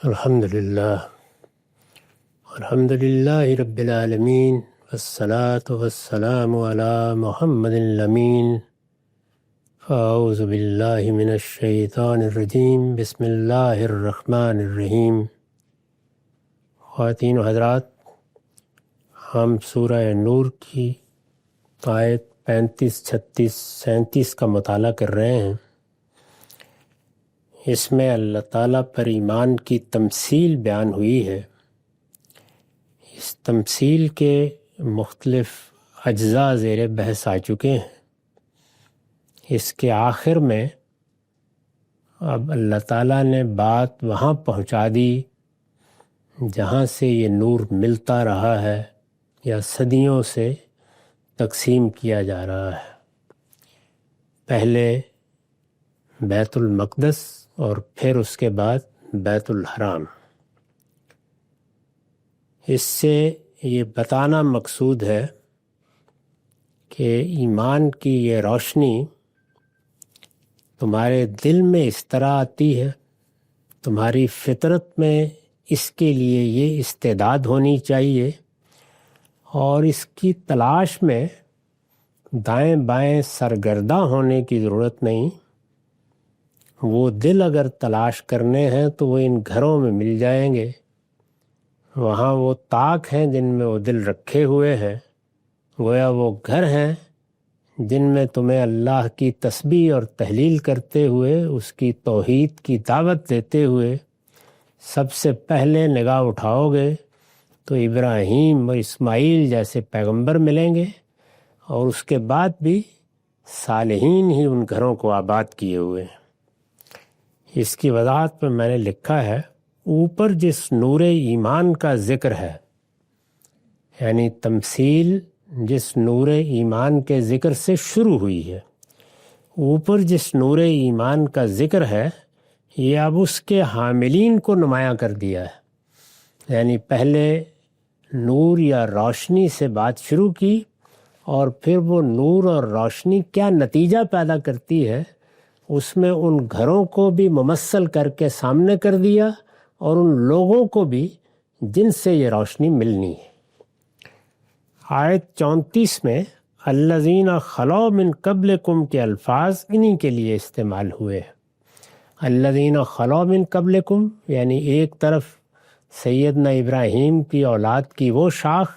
الحمد للہ رب العالمین والصلاة والسلام علی محمد الامین فاعوذ باللہ من الشیطان الرجیم بسم اللہ الرحمن الرحیم۔ خواتین و حضرات، ہم سورہ نور کی آیت 35، 36، 37 کا مطالعہ کر رہے ہیں۔ اس میں اللہ تعالیٰ پر ایمان کی تمثیل بیان ہوئی ہے۔ اس تمثیل کے مختلف اجزاء زیر بحث آ چکے ہیں۔ اس کے آخر میں اب اللہ تعالیٰ نے بات وہاں پہنچا دی جہاں سے یہ نور ملتا رہا ہے یا صدیوں سے تقسیم کیا جا رہا ہے۔ پہلے بیت المقدس اور پھر اس کے بعد بیت الحرام۔ اس سے یہ بتانا مقصود ہے کہ ایمان کی یہ روشنی تمہارے دل میں اس طرح آتی ہے، تمہاری فطرت میں اس کے لیے یہ استعداد ہونی چاہیے، اور اس کی تلاش میں دائیں بائیں سرگرداں ہونے کی ضرورت نہیں۔ وہ دل اگر تلاش کرنے ہیں تو وہ ان گھروں میں مل جائیں گے۔ وہاں وہ طاق ہیں جن میں وہ دل رکھے ہوئے ہیں، گویا وہ گھر ہیں جن میں تمہیں اللہ کی تسبیح اور تحلیل کرتے ہوئے، اس کی توحید کی دعوت دیتے ہوئے سب سے پہلے نگاہ اٹھاؤ گے تو ابراہیم اور اسماعیل جیسے پیغمبر ملیں گے، اور اس کے بعد بھی صالحین ہی ان گھروں کو آباد کیے ہوئے ہیں۔ اس کی وضاحت میں میں نے لکھا ہے، اوپر جس نور ایمان کا ذکر ہے، یعنی تمثیل جس نور ایمان کے ذکر سے شروع ہوئی ہے، اوپر جس نور ایمان کا ذکر ہے، یہ اب اس کے حاملین کو نمایاں کر دیا ہے۔ یعنی پہلے نور یا روشنی سے بات شروع کی، اور پھر وہ نور اور روشنی کیا نتیجہ پیدا کرتی ہے اس میں ان گھروں کو بھی ممثل کر کے سامنے کر دیا، اور ان لوگوں کو بھی جن سے یہ روشنی ملنی ہے۔ آیت 34 میں الذین خلو من قبلکم کے الفاظ انہی کے لیے استعمال ہوئے ہیں۔ الذین خلو من قبلکم یعنی ایک طرف سیدنا ابراہیم کی اولاد کی وہ شاخ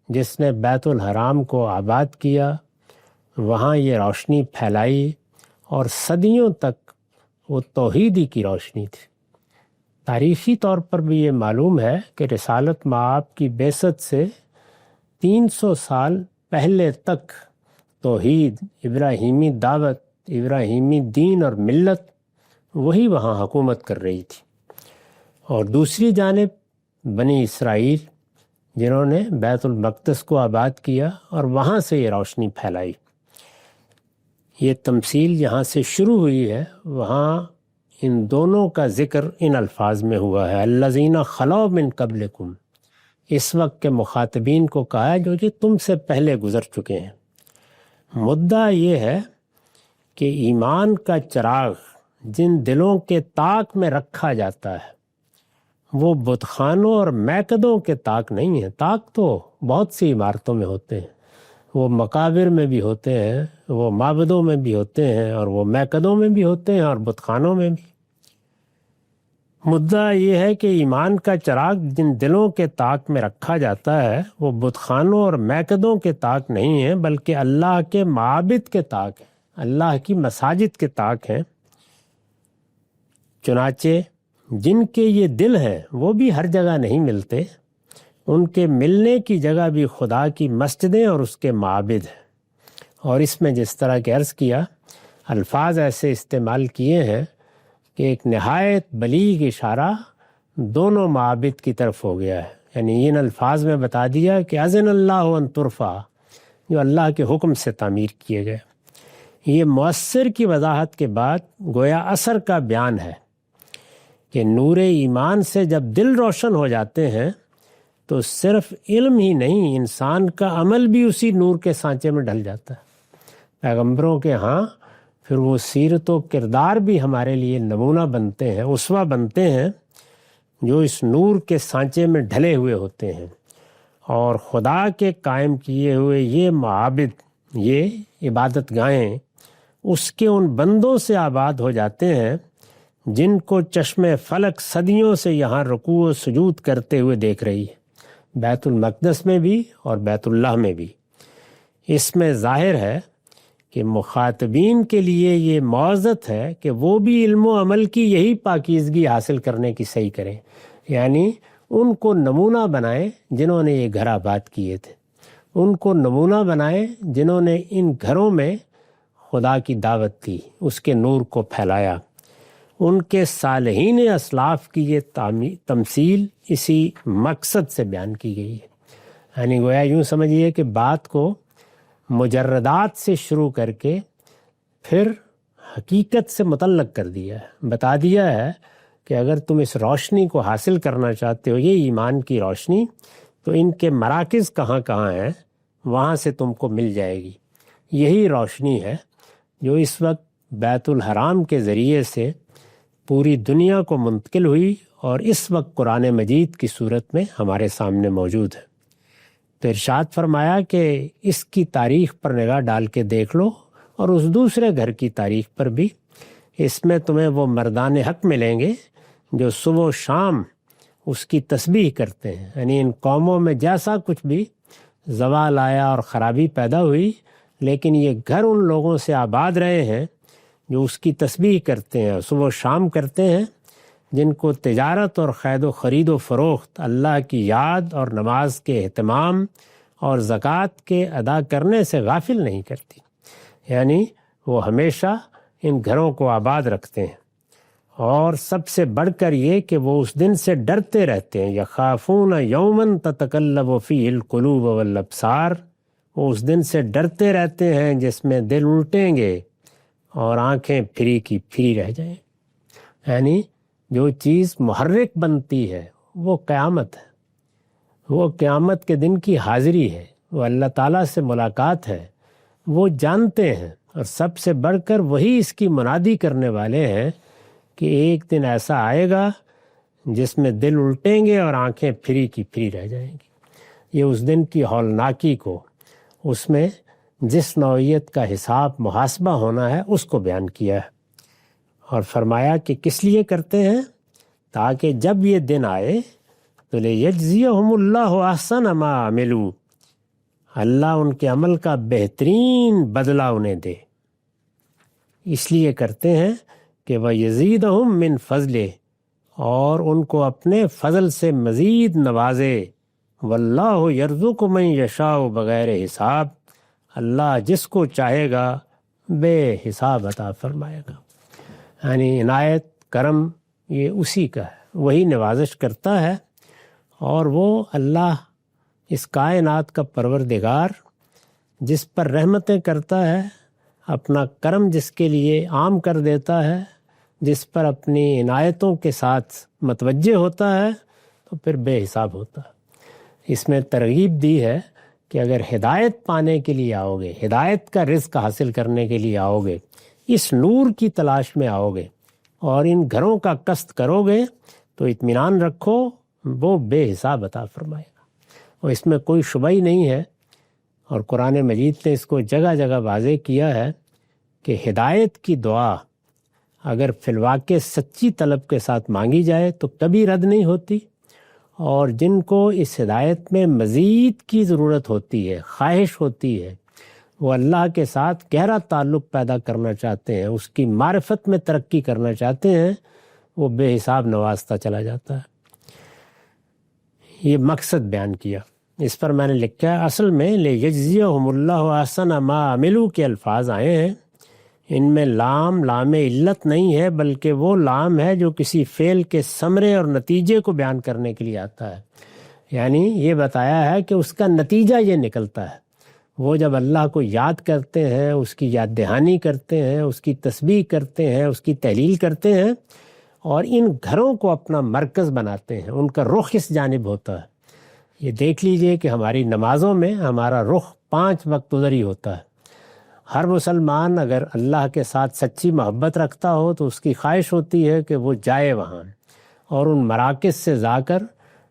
جس نے بیت الحرام کو آباد کیا، وہاں یہ روشنی پھیلائی، اور صدیوں تک وہ توحیدی کی روشنی تھی۔ تاریخی طور پر بھی یہ معلوم ہے کہ رسالت مآب کی بعثت سے 300 سال پہلے تک توحید، ابراہیمی دعوت، ابراہیمی دین اور ملت وہی وہاں حکومت کر رہی تھی۔ اور دوسری جانب بنی اسرائیل جنہوں نے بیت المقدس کو آباد کیا اور وہاں سے یہ روشنی پھیلائی۔ یہ تمثیل جہاں سے شروع ہوئی ہے وہاں ان دونوں کا ذکر ان الفاظ میں ہوا ہے، الذین خلو من قبلکم۔ اس وقت کے مخاطبین کو کہا ہے جو کہ تم سے پہلے گزر چکے ہیں۔ مدعا یہ ہے کہ ایمان کا چراغ جن دلوں کے طاق میں رکھا جاتا ہے وہ بت خانوں اور میکدوں کے طاق نہیں ہیں۔ طاق تو بہت سی عمارتوں میں ہوتے ہیں، وہ مقابر میں بھی ہوتے ہیں، وہ معبدوں میں بھی ہوتے ہیں، اور وہ میکدوں میں بھی ہوتے ہیں، اور بت خانوں میں بھی۔ مدعا یہ ہے کہ ایمان کا چراغ جن دلوں کے طاق میں رکھا جاتا ہے وہ بت خانوں اور میکدوں کے طاق نہیں ہیں، بلکہ اللہ کے معابد کے طاق ہیں، اللہ کی مساجد کے طاق ہیں۔ چنانچہ جن کے یہ دل ہیں وہ بھی ہر جگہ نہیں ملتے، ان کے ملنے کی جگہ بھی خدا کی مسجدیں اور اس کے معابد ہیں۔ اور اس میں جس طرح کہ عرض کیا، الفاظ ایسے استعمال کیے ہیں کہ ایک نہایت بلیغ اشارہ دونوں معابد کی طرف ہو گیا ہے۔ یعنی ان الفاظ میں بتا دیا کہ اذن اللہ ان ترفع، جو اللہ کے حکم سے تعمیر کیے گئے۔ یہ مؤثر کی وضاحت کے بعد گویا اثر کا بیان ہے کہ نور ایمان سے جب دل روشن ہو جاتے ہیں تو صرف علم ہی نہیں، انسان کا عمل بھی اسی نور کے سانچے میں ڈھل جاتا ہے۔ پیغمبروں کے ہاں پھر وہ سیرت و کردار بھی ہمارے لیے نمونہ بنتے ہیں، اسوہ بنتے ہیں، جو اس نور کے سانچے میں ڈھلے ہوئے ہوتے ہیں، اور خدا کے قائم کیے ہوئے یہ معابد، یہ عبادت گاہیں اس کے ان بندوں سے آباد ہو جاتے ہیں جن کو چشم فلک صدیوں سے یہاں رکوع و سجود کرتے ہوئے دیکھ رہی ہے، بیت المقدس میں بھی اور بیت اللہ میں بھی۔ اس میں ظاہر ہے کہ مخاطبین کے لیے یہ معزت ہے کہ وہ بھی علم و عمل کی یہی پاکیزگی حاصل کرنے کی صحیح کریں، یعنی ان کو نمونہ بنائیں جنہوں نے یہ گھر آباد کیے تھے، ان کو نمونہ بنائیں جنہوں نے ان گھروں میں خدا کی دعوت دی، اس کے نور کو پھیلایا۔ ان کے صالحین اسلاف کی یہ تمثیل اسی مقصد سے بیان کی گئی ہے، یعنی گویا یوں سمجھیے کہ بات کو مجردات سے شروع کر کے پھر حقیقت سے متعلق کر دیا ہے، بتا دیا ہے کہ اگر تم اس روشنی کو حاصل کرنا چاہتے ہو، یہ ایمان کی روشنی، تو ان کے مراکز کہاں کہاں ہیں وہاں سے تم کو مل جائے گی۔ یہی روشنی ہے جو اس وقت بیت الحرام کے ذریعے سے پوری دنیا کو منتقل ہوئی اور اس وقت قرآن مجید کی صورت میں ہمارے سامنے موجود ہے۔ تو ارشاد فرمایا کہ اس کی تاریخ پر نگاہ ڈال کے دیکھ لو، اور اس دوسرے گھر کی تاریخ پر بھی۔ اس میں تمہیں وہ مردان حق ملیں گے جو صبح و شام اس کی تسبیح کرتے ہیں، یعنی ان قوموں میں جیسا کچھ بھی زوال آیا اور خرابی پیدا ہوئی، لیکن یہ گھر ان لوگوں سے آباد رہے ہیں جو اس کی تسبیح کرتے ہیں، صبح و شام کرتے ہیں، جن کو تجارت اور خرید و فروخت اللہ کی یاد اور نماز کے اہتمام اور زکوٰۃ کے ادا کرنے سے غافل نہیں کرتی، یعنی وہ ہمیشہ ان گھروں کو آباد رکھتے ہیں۔ اور سب سے بڑھ کر یہ کہ وہ اس دن سے ڈرتے رہتے ہیں، یخافون یوماً تتقلب فیہ القلوب والابصار، وہ اس دن سے ڈرتے رہتے ہیں جس میں دل الٹیں گے اور آنکھیں پھری کی پھری رہ جائیں، یعنی جو چیز محرک بنتی ہے وہ قیامت ہے، وہ قیامت کے دن کی حاضری ہے، وہ اللہ تعالیٰ سے ملاقات ہے، وہ جانتے ہیں، اور سب سے بڑھ کر وہی اس کی منادی کرنے والے ہیں کہ ایک دن ایسا آئے گا جس میں دل الٹیں گے اور آنکھیں پھری کی پھری رہ جائیں گی۔ یہ اس دن کی ہولناکی کو، اس میں جس نوعیت کا حساب محاسبہ ہونا ہے اس کو بیان کیا ہے، اور فرمایا کہ کس لیے کرتے ہیں؟ تاکہ جب یہ دن آئے تو لیجزیہم اللہ احسن ما عملوا، اللہ ان کے عمل کا بہترین بدلہ انہیں دے۔ اس لیے کرتے ہیں کہ وَيَزِيدَهُم مِّن فَضْلِهِ، اور ان کو اپنے فضل سے مزید نوازے۔ وَاللَّهُ يَرْزُقُ مَن يَشَاءُ بغیر حساب، اللہ جس کو چاہے گا بے حساب عطا فرمائے گا، یعنی عنایت کرم یہ اسی کا ہے، وہی نوازش کرتا ہے، اور وہ اللہ اس کائنات کا پروردگار جس پر رحمتیں کرتا ہے، اپنا کرم جس کے لیے عام کر دیتا ہے، جس پر اپنی عنایتوں کے ساتھ متوجہ ہوتا ہے، تو پھر بے حساب ہوتا ہے۔ اس میں ترغیب دی ہے کہ اگر ہدایت پانے کے لیے آؤ گے، ہدایت کا رزق حاصل کرنے کے لیے آؤ گے، اس نور کی تلاش میں آؤ گے اور ان گھروں کا قصد کرو گے، تو اطمینان رکھو وہ بے حساب عطا فرمائے گا، اور اس میں کوئی شبہ ہی نہیں ہے۔ اور قرآن مجید نے اس کو جگہ جگہ واضح کیا ہے کہ ہدایت کی دعا اگر فی الواقع سچی طلب کے ساتھ مانگی جائے تو کبھی رد نہیں ہوتی، اور جن کو اس ہدایت میں مزید کی ضرورت ہوتی ہے، خواہش ہوتی ہے، وہ اللہ کے ساتھ گہرا تعلق پیدا کرنا چاہتے ہیں، اس کی معرفت میں ترقی کرنا چاہتے ہیں، وہ بے حساب نوازتا چلا جاتا ہے۔ یہ مقصد بیان کیا، اس پر میں نے لکھا ہے اصل میں لیجزیہم اللہ احسن ما عملوا کے الفاظ آئے ہیں، ان میں لام علت نہیں ہے، بلکہ وہ لام ہے جو کسی فعل کے ثمرے اور نتیجے کو بیان کرنے کے لیے آتا ہے، یعنی یہ بتایا ہے کہ اس کا نتیجہ یہ نکلتا ہے۔ وہ جب اللہ کو یاد کرتے ہیں، اس کی یاد دہانی کرتے ہیں، اس کی تسبیح کرتے ہیں، اس کی تحلیل کرتے ہیں، اور ان گھروں کو اپنا مرکز بناتے ہیں، ان کا رخ اس جانب ہوتا ہے۔ یہ دیکھ لیجئے کہ ہماری نمازوں میں ہمارا رخ 5 وقت ادھر ہی ہوتا ہے۔ ہر مسلمان اگر اللہ کے ساتھ سچی محبت رکھتا ہو تو اس کی خواہش ہوتی ہے کہ وہ جائے وہاں، اور ان مراکز سے جا کر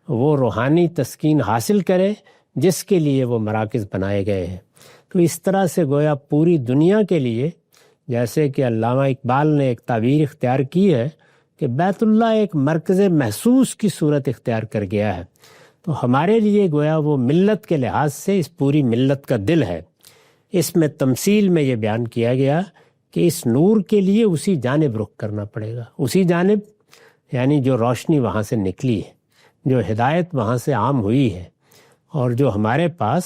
وہ روحانی تسکین حاصل کرے جس کے لیے وہ مراکز بنائے گئے ہیں۔ تو اس طرح سے گویا پوری دنیا کے لیے، جیسے کہ علامہ اقبال نے ایک تعبیر اختیار کی ہے کہ بیت اللہ ایک مرکز محسوس کی صورت اختیار کر گیا ہے، تو ہمارے لیے گویا وہ ملت کے لحاظ سے اس پوری ملت کا دل ہے۔ اس میں تمثیل میں یہ بیان کیا گیا کہ اس نور کے لیے اسی جانب رخ کرنا پڑے گا، اسی جانب یعنی جو روشنی وہاں سے نکلی ہے، جو ہدایت وہاں سے عام ہوئی ہے، اور جو ہمارے پاس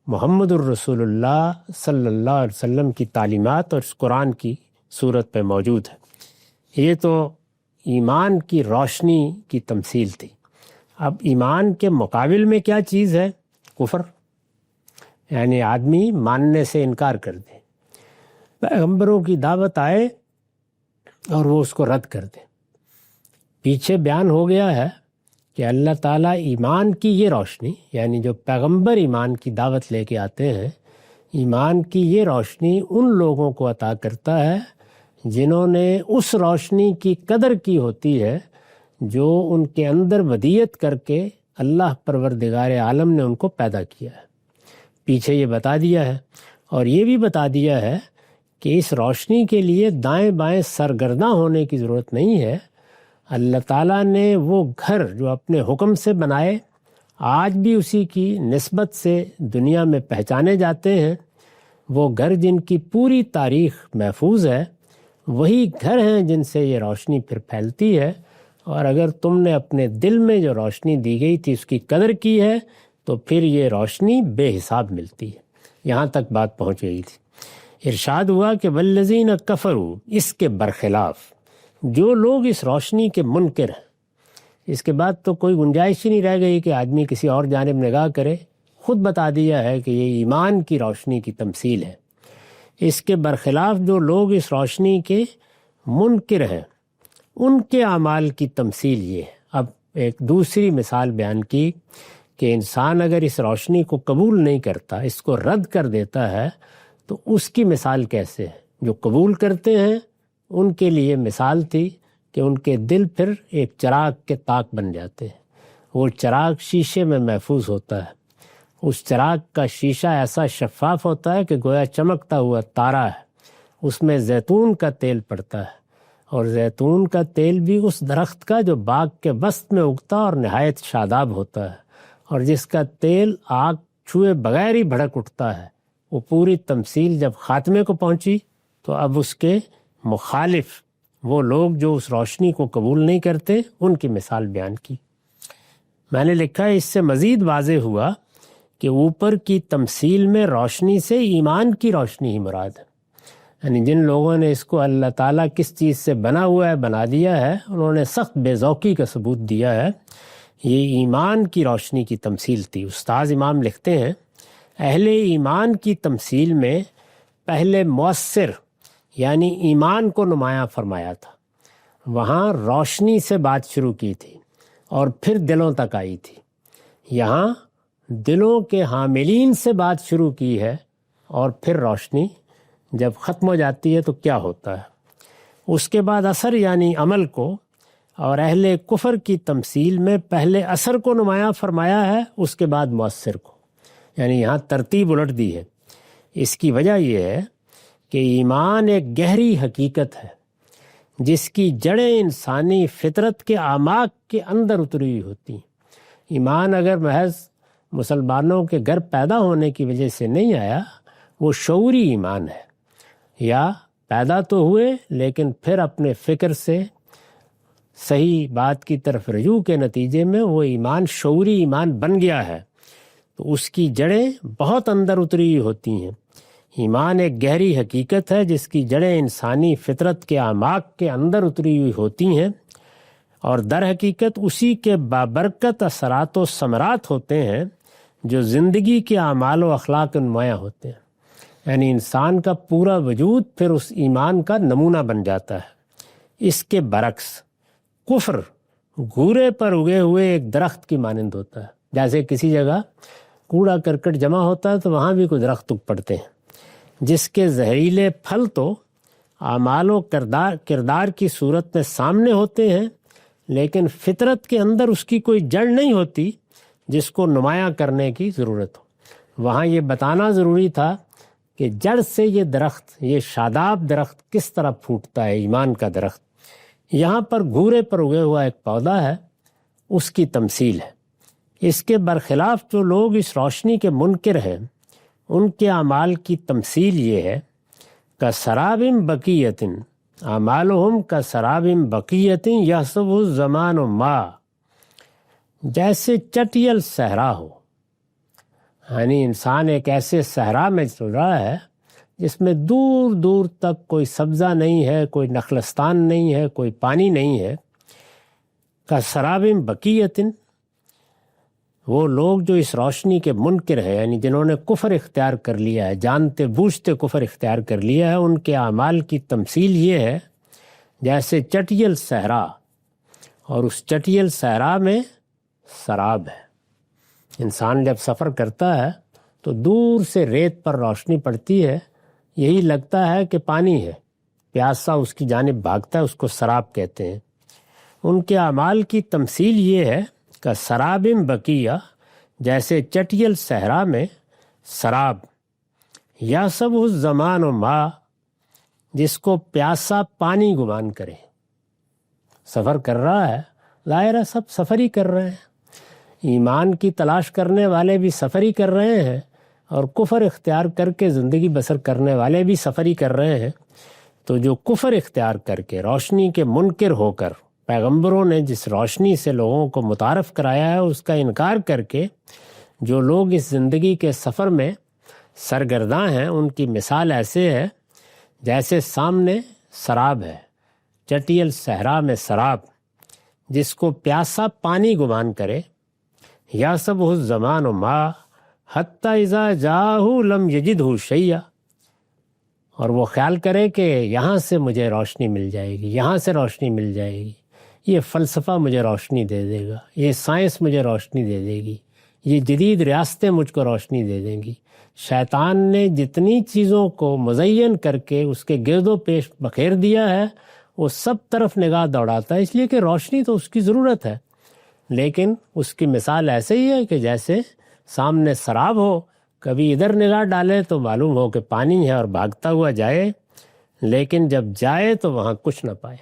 محمد الرسول اللہ صلی اللہ علیہ وسلم کی تعلیمات اور اس قرآن کی صورت پہ موجود ہے۔ یہ تو ایمان کی روشنی کی تمثیل تھی۔ اب ایمان کے مقابل میں کیا چیز ہے؟ کفر، یعنی آدمی ماننے سے انکار کر دے، پیغمبروں کی دعوت آئے اور وہ اس کو رد کر دے۔ پیچھے بیان ہو گیا ہے کہ اللہ تعالیٰ ایمان کی یہ روشنی، یعنی جو پیغمبر ایمان کی دعوت لے کے آتے ہیں، ایمان کی یہ روشنی ان لوگوں کو عطا کرتا ہے جنہوں نے اس روشنی کی قدر کی ہوتی ہے جو ان کے اندر ودیت کر کے اللہ پروردگار عالم نے ان کو پیدا کیا ہے۔ پیچھے یہ بتا دیا ہے، اور یہ بھی بتا دیا ہے کہ اس روشنی کے لیے دائیں بائیں سرگرداں ہونے کی ضرورت نہیں ہے۔ اللہ تعالیٰ نے وہ گھر جو اپنے حکم سے بنائے، آج بھی اسی کی نسبت سے دنیا میں پہچانے جاتے ہیں، وہ گھر جن کی پوری تاریخ محفوظ ہے، وہی گھر ہیں جن سے یہ روشنی پھر پھیلتی ہے۔ اور اگر تم نے اپنے دل میں جو روشنی دی گئی تھی اس کی قدر کی ہے تو پھر یہ روشنی بے حساب ملتی ہے۔ یہاں تک بات پہنچ گئی تھی۔ ارشاد ہوا کہ والذین کفروا، اس کے برخلاف جو لوگ اس روشنی کے منکر ہیں، اس کے بعد تو کوئی گنجائش ہی نہیں رہ گئی کہ آدمی کسی اور جانب نگاہ کرے، خود بتا دیا ہے کہ یہ ایمان کی روشنی کی تمثیل ہے۔ اس کے برخلاف جو لوگ اس روشنی کے منکر ہیں، ان کے اعمال کی تمثیل یہ ہے۔ اب ایک دوسری مثال بیان کی کہ انسان اگر اس روشنی کو قبول نہیں کرتا، اس کو رد کر دیتا ہے، تو اس کی مثال کیسے ہے؟ جو قبول کرتے ہیں ان کے لیے مثال تھی کہ ان کے دل پھر ایک چراغ کے طاق بن جاتے ہیں۔ وہ چراغ شیشے میں محفوظ ہوتا ہے، اس چراغ کا شیشہ ایسا شفاف ہوتا ہے کہ گویا چمکتا ہوا تارا ہے، اس میں زیتون کا تیل پڑتا ہے، اور زیتون کا تیل بھی اس درخت کا جو باغ کے وسط میں اگتا اور نہایت شاداب ہوتا ہے، اور جس کا تیل آگ چھوئے بغیر ہی بھڑک اٹھتا ہے۔ وہ پوری تمثیل جب خاتمے کو پہنچی تو اب اس کے مخالف وہ لوگ جو اس روشنی کو قبول نہیں کرتے، ان کی مثال بیان کی۔ میں نے لکھا ہے اس سے مزید واضح ہوا کہ اوپر کی تمثیل میں روشنی سے ایمان کی روشنی ہی مراد ہے، یعنی جن لوگوں نے اس کو اللہ تعالیٰ کس چیز سے بنا ہوا ہے بنا دیا ہے، انہوں نے سخت بے ذوقی کا ثبوت دیا ہے۔ یہ ایمان کی روشنی کی تمثیل تھی۔ استاذ امام لکھتے ہیں اہل ایمان کی تمثیل میں پہلے مؤثر یعنی ایمان کو نمایاں فرمایا تھا، وہاں روشنی سے بات شروع کی تھی اور پھر دلوں تک آئی تھی۔ یہاں دلوں کے حاملین سے بات شروع کی ہے اور پھر روشنی جب ختم ہو جاتی ہے تو کیا ہوتا ہے۔ اس کے بعد اثر یعنی عمل کو، اور اہل کفر کی تمثیل میں پہلے اثر کو نمایاں فرمایا ہے، اس کے بعد مؤثر کو، یعنی یہاں ترتیب الٹ دی ہے۔ اس کی وجہ یہ ہے کہ ایمان ایک گہری حقیقت ہے جس کی جڑیں انسانی فطرت کے اعماق کے اندر اتری ہوئی ہوتی ہیں۔ ایمان اگر محض مسلمانوں کے گھر پیدا ہونے کی وجہ سے نہیں آیا، وہ شعوری ایمان ہے، یا پیدا تو ہوئے لیکن پھر اپنے فکر سے صحیح بات کی طرف رجوع کے نتیجے میں وہ ایمان شعوری ایمان بن گیا ہے، تو اس کی جڑیں بہت اندر اتری ہوئی ہوتی ہیں۔ ایمان ایک گہری حقیقت ہے جس کی جڑیں انسانی فطرت کے اعماق کے اندر اتری ہوئی ہوتی ہیں، اور در حقیقت اسی کے بابرکت اثرات و ثمرات ہوتے ہیں جو زندگی کے اعمال و اخلاق نمایاں ہوتے ہیں، یعنی انسان کا پورا وجود پھر اس ایمان کا نمونہ بن جاتا ہے۔ اس کے برعکس کفر گھورے پر اگے ہوئے ایک درخت کی مانند ہوتا ہے۔ جیسے کسی جگہ کوڑا کرکٹ جمع ہوتا ہے تو وہاں بھی کوئی درخت اگ پڑتے ہیں، جس کے زہریلے پھل تو اعمال و کردار کی صورت میں سامنے ہوتے ہیں، لیکن فطرت کے اندر اس کی کوئی جڑ نہیں ہوتی جس کو نمایاں کرنے کی ضرورت ہو۔ وہاں یہ بتانا ضروری تھا کہ جڑ سے یہ درخت، یہ شاداب درخت کس طرح پھوٹتا ہے، ایمان کا درخت۔ یہاں پر گھورے پر اگے ہوا ایک پودا ہے، اس کی تمثیل ہے۔ اس کے برخلاف جو لوگ اس روشنی کے منکر ہیں، ان کے اعمال کی تمثیل یہ ہے کسراب بقیۃ، اعمالہم کسراب بقیۃ یحسبہ الزمان ماء، جیسے چٹیل صحرا ہو۔ یعنی انسان ایک ایسے صحرا میں چل رہا ہے جس میں دور دور تک کوئی سبزہ نہیں ہے، کوئی نخلستان نہیں ہے، کوئی پانی نہیں ہے۔ کسراب بقیۃ، وہ لوگ جو اس روشنی کے منکر ہیں، یعنی جنہوں نے کفر اختیار کر لیا ہے، جانتے بوجھتے کفر اختیار کر لیا ہے، ان کے اعمال کی تمثیل یہ ہے جیسے چٹیل صحرا، اور اس چٹیل صحرا میں سراب ہے۔ انسان جب سفر کرتا ہے تو دور سے ریت پر روشنی پڑتی ہے، یہی لگتا ہے کہ پانی ہے، پیاسا اس کی جانب بھاگتا ہے، اس کو سراب کہتے ہیں۔ ان کے اعمال کی تمثیل یہ ہے کہ سراب بقیہ، جیسے چٹیل صحرا میں سراب، یحسبہ الزمان ماء، جس کو پیاسا پانی گمان کرے۔ سفر کر رہا ہے، ظاہر ہے سب سفر ہی کر رہے ہیں، ایمان کی تلاش کرنے والے بھی سفر ہی کر رہے ہیں، اور کفر اختیار کر کے زندگی بسر کرنے والے بھی سفر ہی کر رہے ہیں۔ تو جو کفر اختیار کر کے روشنی کے منکر ہو کر، پیغمبروں نے جس روشنی سے لوگوں کو متعارف کرایا ہے اس کا انکار کر کے جو لوگ اس زندگی کے سفر میں سرگرداں ہیں، ان کی مثال ایسے ہے جیسے سامنے سراب ہے، چٹیل صحرا میں سراب، جس کو پیاسا پانی گمان کرے۔ یحسبہ الزمان ماء حتی اذا جاءہ لم یجدہ شیئا، اور وہ خیال کرے کہ یہاں سے مجھے روشنی مل جائے گی، یہاں سے روشنی مل جائے گی، یہ فلسفہ مجھے روشنی دے دے گا، یہ سائنس مجھے روشنی دے دے گی، یہ جدید ریاستیں مجھ کو روشنی دے دیں گی۔ شیطان نے جتنی چیزوں کو مزین کر کے اس کے گرد و پیش بکھیر دیا ہے، وہ سب طرف نگاہ دوڑاتا ہے، اس لیے کہ روشنی تو اس کی ضرورت ہے، لیکن اس کی مثال ایسے ہی ہے کہ جیسے سامنے سراب ہو، کبھی ادھر نگاہ ڈالے تو معلوم ہو کہ پانی ہے اور بھاگتا ہوا جائے، لیکن جب جائے تو وہاں کچھ نہ پائے۔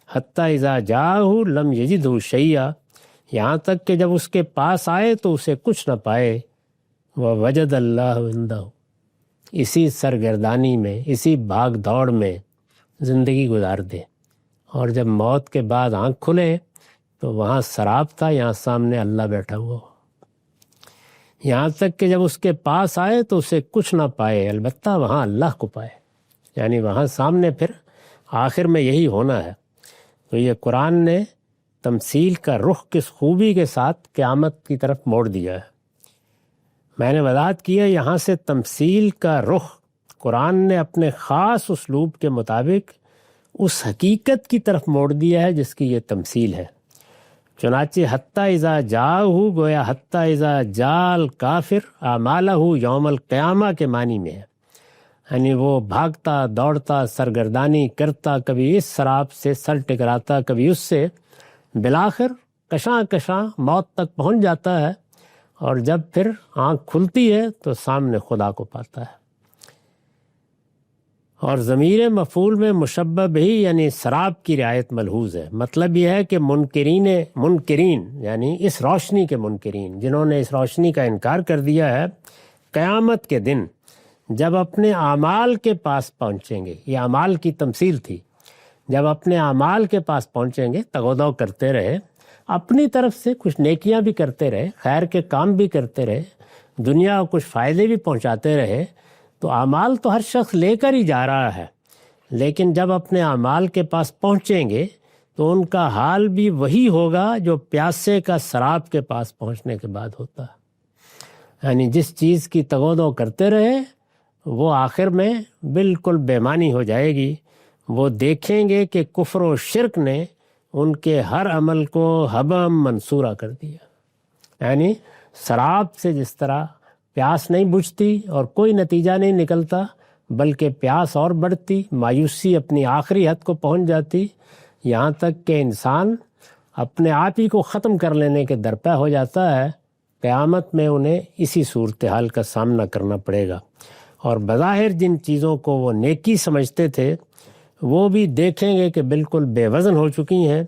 حتی اذا جاءہ لم یجدہ شیئا، یہاں تک کہ جب اس کے پاس آئے تو اسے کچھ نہ پائے۔ ووجد اللہ عندہ، اسی سرگردانی میں، اسی بھاگ دوڑ میں زندگی گزار دے، اور جب موت کے بعد آنکھ کھلے تو وہاں سراب تھا، یہاں سامنے اللہ بیٹھا ہوا ہو۔ یہاں تک کہ جب اس کے پاس آئے تو اسے کچھ نہ پائے، البتہ وہاں اللہ کو پائے، یعنی وہاں سامنے پھر آخر میں یہی ہونا ہے۔ تو یہ قرآن نے تمثیل کا رخ کس خوبی کے ساتھ قیامت کی طرف موڑ دیا ہے۔ میں نے وضاحت کیا، یہاں سے تمثیل کا رخ قرآن نے اپنے خاص اسلوب کے مطابق اس حقیقت کی طرف موڑ دیا ہے جس کی یہ تمثیل ہے۔ چنانچہ حتی اذا جاءہ گویا حتی اذا جاء الکافر اعمالہ یوم القیامہ کے معنی میں ہے، یعنی وہ بھاگتا دوڑتا سرگردانی کرتا، کبھی اس سراب سے سر ٹکراتا، کبھی اس سے، بالآخر کشاں کشاں موت تک پہنچ جاتا ہے، اور جب پھر آنکھ کھلتی ہے تو سامنے خدا کو پاتا ہے۔ اور ضمیر مفعول میں مشبہ بھی یعنی سراب کی رعایت ملحوظ ہے۔ مطلب یہ ہے کہ منکرین یعنی اس روشنی کے منکرین، جنہوں نے اس روشنی کا انکار کر دیا ہے، قیامت کے دن جب اپنے اعمال کے پاس پہنچیں گے، یہ اعمال کی تمثیل تھی، جب اپنے اعمال کے پاس پہنچیں گے، تغودو کرتے رہے، اپنی طرف سے کچھ نیکیاں بھی کرتے رہے، خیر کے کام بھی کرتے رہے، دنیا کو کچھ فائدے بھی پہنچاتے رہے، تو اعمال تو ہر شخص لے کر ہی جا رہا ہے، لیکن جب اپنے اعمال کے پاس پہنچیں گے تو ان کا حال بھی وہی ہوگا جو پیاسے کا سراب کے پاس پہنچنے کے بعد ہوتا ہے۔ یعنی جس چیز کی تغودو کرتے رہے وہ آخر میں بالکل بے معنی ہو جائے گی۔ وہ دیکھیں گے کہ کفر و شرک نے ان کے ہر عمل کو حبم منصورہ کر دیا۔ یعنی سراب سے جس طرح پیاس نہیں بجھتی اور کوئی نتیجہ نہیں نکلتا، بلکہ پیاس اور بڑھتی، مایوسی اپنی آخری حد کو پہنچ جاتی، یہاں تک کہ انسان اپنے آپ ہی کو ختم کر لینے کے درپے ہو جاتا ہے، قیامت میں انہیں اسی صورتحال کا سامنا کرنا پڑے گا۔ اور بظاہر جن چیزوں کو وہ نیکی سمجھتے تھے وہ بھی دیکھیں گے کہ بالکل بے وزن ہو چکی ہیں۔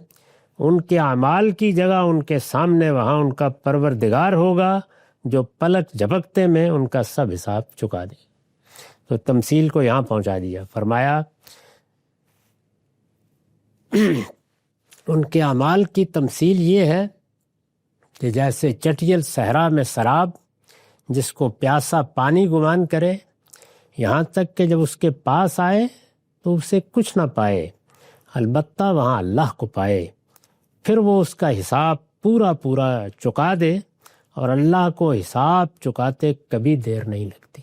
ان کے اعمال کی جگہ ان کے سامنے وہاں ان کا پروردگار ہوگا جو پلک جھپکتے میں ان کا سب حساب چکا دے۔ تو تمثیل کو یہاں پہنچا دیا، فرمایا ان کے اعمال کی تمثیل یہ ہے کہ جیسے چٹیل صحرا میں سراب جس کو پیاسا پانی گمان کرے، یہاں تک کہ جب اس کے پاس آئے تو اسے کچھ نہ پائے، البتہ وہاں اللہ کو پائے، پھر وہ اس کا حساب پورا چکا دے، اور اللہ کو حساب چکاتے کبھی دیر نہیں لگتی۔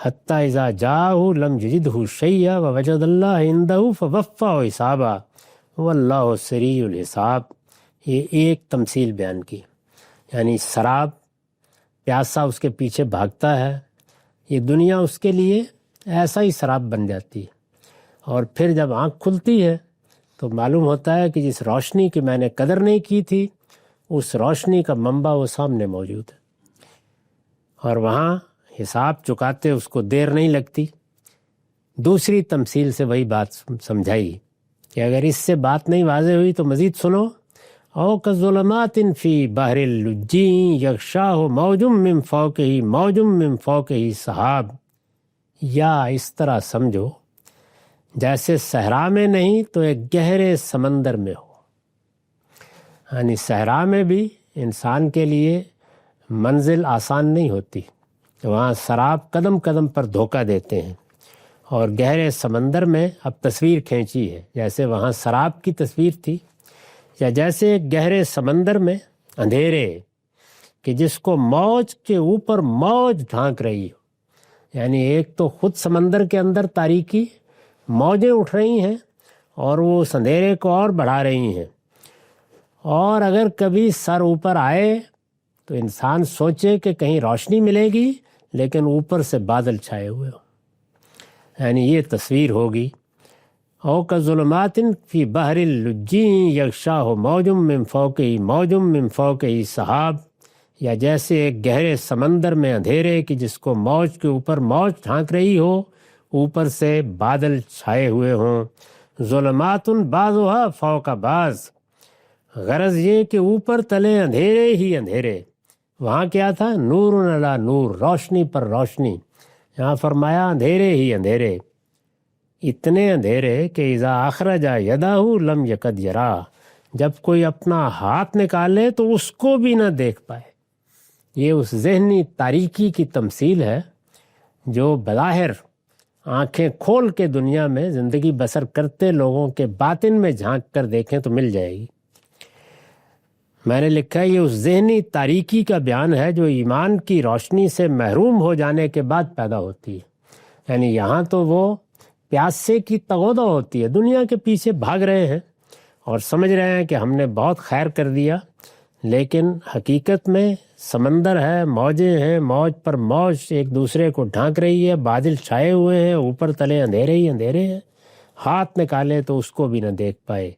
حتیٰ اذا جاءہ لم یجدہ شیئا ووجد اللہ عندہ فوفاہ حسابا واللہ سریع الحساب۔ یہ ایک تمثیل بیان کی، یعنی سراب، پیاسا اس کے پیچھے بھاگتا ہے، یہ دنیا اس کے لیے ایسا ہی سراب بن جاتی ہے، اور پھر جب آنکھ کھلتی ہے تو معلوم ہوتا ہے کہ جس روشنی کی میں نے قدر نہیں کی تھی اس روشنی کا منبع وہ سامنے موجود ہے، اور وہاں حساب چکاتے اس کو دیر نہیں لگتی۔ دوسری تمثیل سے وہی بات سمجھائی کہ اگر اس سے بات نہیں واضح ہوئی تو مزید سنو، او کظلمات فی بحر اللجی یغشاہ موج من فوقہ موج من فوقہ سحاب، یا اس طرح سمجھو جیسے صحرا میں نہیں تو ایک گہرے سمندر میں ہو۔ یعنی صحرا میں بھی انسان کے لیے منزل آسان نہیں ہوتی، وہاں سراب قدم قدم پر دھوکہ دیتے ہیں، اور گہرے سمندر میں اب تصویر کھینچی ہے، جیسے وہاں سراب کی تصویر تھی، یا جیسے ایک گہرے سمندر میں اندھیرے کہ جس کو موج کے اوپر موج ڈھانک رہی ہو، یعنی ایک تو خود سمندر کے اندر تاریکی، موجیں اٹھ رہی ہیں اور وہ اس اندھیرے کو اور بڑھا رہی ہیں، اور اگر کبھی سر اوپر آئے تو انسان سوچے کہ کہیں روشنی ملے گی لیکن اوپر سے بادل چھائے ہوئے ہو، یعنی یہ تصویر ہوگی۔ او کظلمات فی بحر اللجی یغشاہ موج من فوقہ موج من فوقہ سحاب، یا جیسے ایک گہرے سمندر میں اندھیرے کہ جس کو موج کے اوپر موج ڈھانک رہی ہو، اوپر سے بادل چھائے ہوئے ہوں۔ ظلمات بعضها فوق بعض، غرض یہ کہ اوپر تلے اندھیرے ہی اندھیرے، وہاں کیا تھا؟ نور علی نور، روشنی پر روشنی، یہاں فرمایا اندھیرے ہی اندھیرے، اتنے اندھیرے کہ اذا اخرج یدہ لم یکد یرا، جب کوئی اپنا ہاتھ نکالے تو اس کو بھی نہ دیکھ پائے۔ یہ اس ذہنی تاریکی کی تمثیل ہے جو بظاہر آنکھیں کھول کے دنیا میں زندگی بسر کرتے لوگوں کے باطن میں جھانک کر دیکھیں تو مل جائے گی۔ میں نے لکھا ہے یہ اس ذہنی تاریکی کا بیان ہے جو ایمان کی روشنی سے محروم ہو جانے کے بعد پیدا ہوتی ہے، یعنی یہاں تو وہ پیاسے کی تغوطہ ہوتی ہے، دنیا کے پیچھے بھاگ رہے ہیں اور سمجھ رہے ہیں کہ ہم نے بہت خیر کر دیا، لیکن حقیقت میں سمندر ہے، موجیں ہیں، موج پر موج ایک دوسرے کو ڈھانک رہی ہے، بادل چھائے ہوئے ہیں، اوپر تلے اندھیرے ہی اندھیرے ہیں، ہاتھ نکالے تو اس کو بھی نہ دیکھ پائے۔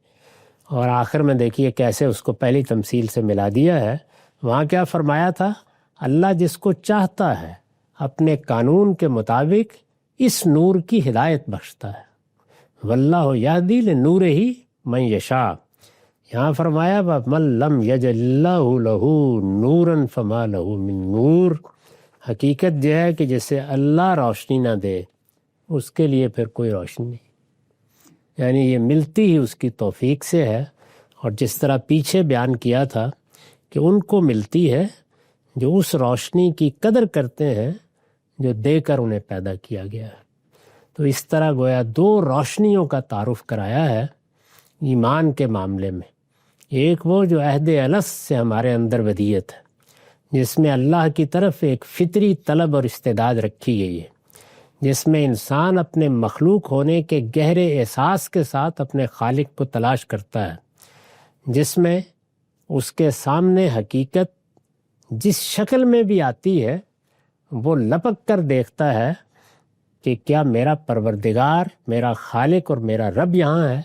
اور آخر میں دیکھیے کیسے اس کو پہلی تمثیل سے ملا دیا ہے۔ وہاں کیا فرمایا تھا؟ اللہ جس کو چاہتا ہے اپنے قانون کے مطابق اس نور کی ہدایت بخشتا ہے، واللہ یہدی لنورہ من یشاء۔ یہاں فرمایا وَمَن لَّمْ یَجْعَلِ اللَّهُ لَهُ نُورًا فَمَا لَهُ مِن نور۔ حقیقت یہ ہے کہ جسے اللہ روشنی نہ دے اس کے لیے پھر کوئی روشنی نہیں، یعنی یہ ملتی ہی اس کی توفیق سے ہے۔ اور جس طرح پیچھے بیان کیا تھا کہ ان کو ملتی ہے جو اس روشنی کی قدر کرتے ہیں جو دے کر انہیں پیدا کیا گیا ہے۔ تو اس طرح گویا دو روشنیوں کا تعارف کرایا ہے ایمان کے معاملے میں، ایک وہ جو عہد الست سے ہمارے اندر ودیت ہے، جس میں اللہ کی طرف ایک فطری طلب اور استعداد رکھی گئی ہے، جس میں انسان اپنے مخلوق ہونے کے گہرے احساس کے ساتھ اپنے خالق کو تلاش کرتا ہے، جس میں اس کے سامنے حقیقت جس شکل میں بھی آتی ہے وہ لپک کر دیکھتا ہے کہ کیا میرا پروردگار، میرا خالق اور میرا رب یہاں ہے۔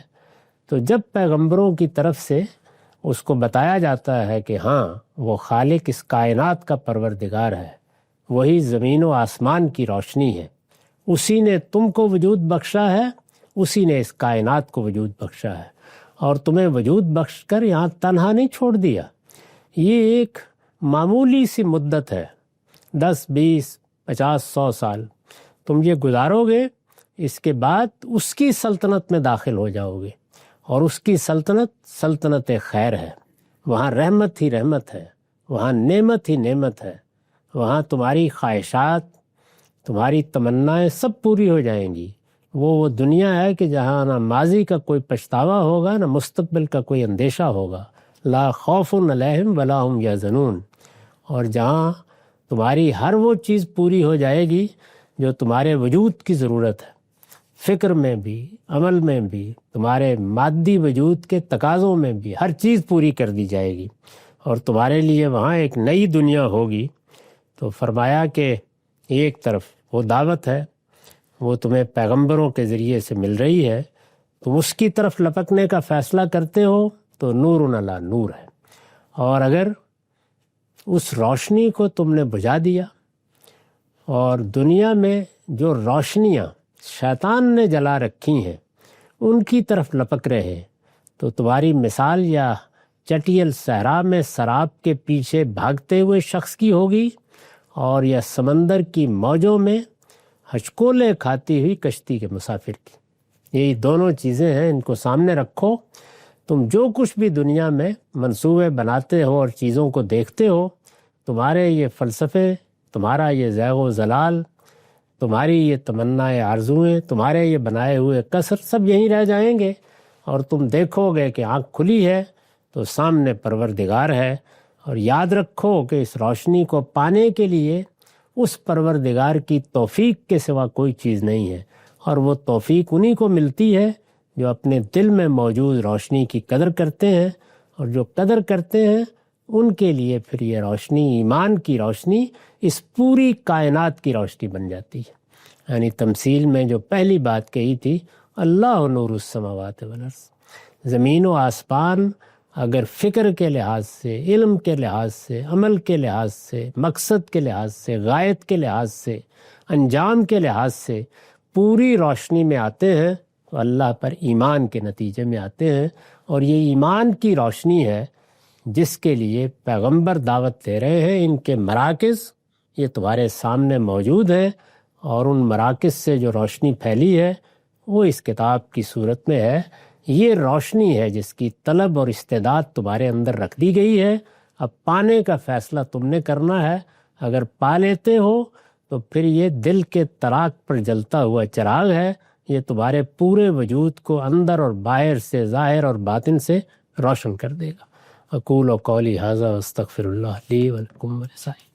تو جب پیغمبروں کی طرف سے اس کو بتایا جاتا ہے کہ ہاں وہ خالق اس کائنات کا پروردگار ہے، وہی زمین و آسمان کی روشنی ہے، اسی نے تم کو وجود بخشا ہے، اسی نے اس کائنات کو وجود بخشا ہے، اور تمہیں وجود بخش کر یہاں تنہا نہیں چھوڑ دیا۔ یہ ایک معمولی سی مدت ہے، 10 20 50 100 سال تم یہ گزارو گے، اس کے بعد اس کی سلطنت میں داخل ہو جاؤ گے، اور اس کی سلطنت سلطنت خیر ہے، وہاں رحمت ہی رحمت ہے، وہاں نعمت ہی نعمت ہے، وہاں تمہاری خواہشات، تمہاری تمنائیں سب پوری ہو جائیں گی۔ وہ دنیا ہے کہ جہاں نہ ماضی کا کوئی پچھتاوا ہوگا، نہ مستقبل کا کوئی اندیشہ ہوگا، لا خوف علیہم ولا هم یحزنون، اور جہاں تمہاری ہر وہ چیز پوری ہو جائے گی جو تمہارے وجود کی ضرورت ہے، فکر میں بھی، عمل میں بھی، تمہارے مادی وجود کے تقاضوں میں بھی، ہر چیز پوری کر دی جائے گی، اور تمہارے لیے وہاں ایک نئی دنیا ہوگی۔ تو فرمایا کہ ایک طرف وہ دعوت ہے، وہ تمہیں پیغمبروں کے ذریعے سے مل رہی ہے، تم اس کی طرف لپکنے کا فیصلہ کرتے ہو تو نور علی نور ہے، اور اگر اس روشنی کو تم نے بجھا دیا اور دنیا میں جو روشنیاں شیطان نے جلا رکھی ہیں ان کی طرف لپک رہے تو تمہاری مثال یا چٹیل صحرا میں سراب کے پیچھے بھاگتے ہوئے شخص کی ہوگی، اور یا سمندر کی موجوں میں ہچکولے کھاتی ہوئی کشتی کے مسافر کی۔ یہی دونوں چیزیں ہیں، ان کو سامنے رکھو۔ تم جو کچھ بھی دنیا میں منصوبے بناتے ہو اور چیزوں کو دیکھتے ہو، تمہارے یہ فلسفے، تمہارا یہ ذیغ و ضلال، تمہاری یہ تمنائے آرزوئیں، تمہارے یہ بنائے ہوئے قصر سب یہیں رہ جائیں گے، اور تم دیکھو گے کہ آنکھ کھلی ہے تو سامنے پروردگار ہے، اور یاد رکھو کہ اس روشنی کو پانے کے لیے اس پروردگار کی توفیق کے سوا کوئی چیز نہیں ہے، اور وہ توفیق انہی کو ملتی ہے جو اپنے دل میں موجود روشنی کی قدر کرتے ہیں، اور جو قدر کرتے ہیں ان کے لیے پھر یہ روشنی، ایمان کی روشنی، اس پوری کائنات کی روشنی بن جاتی ہے۔ یعنی تمثیل میں جو پہلی بات کہی تھی، اللہ نور السماوات والارض، زمین و آسمان اگر فکر کے لحاظ سے، علم کے لحاظ سے، عمل کے لحاظ سے، مقصد کے لحاظ سے، غایت کے لحاظ سے، انجام کے لحاظ سے پوری روشنی میں آتے ہیں تو اللہ پر ایمان کے نتیجے میں آتے ہیں، اور یہ ایمان کی روشنی ہے جس کے لیے پیغمبر دعوت دے رہے ہیں۔ ان کے مراکز یہ تمہارے سامنے موجود ہیں، اور ان مراکز سے جو روشنی پھیلی ہے وہ اس کتاب کی صورت میں ہے۔ یہ روشنی ہے جس کی طلب اور استعداد تمہارے اندر رکھ دی گئی ہے، اب پانے کا فیصلہ تم نے کرنا ہے۔ اگر پا لیتے ہو تو پھر یہ دل کے تراک پر جلتا ہوا چراغ ہے، یہ تمہارے پورے وجود کو اندر اور باہر سے، ظاہر اور باطن سے روشن کر دے گا۔ اقول قولی ھذا واستغفر اللہ لی ولکم ولسائر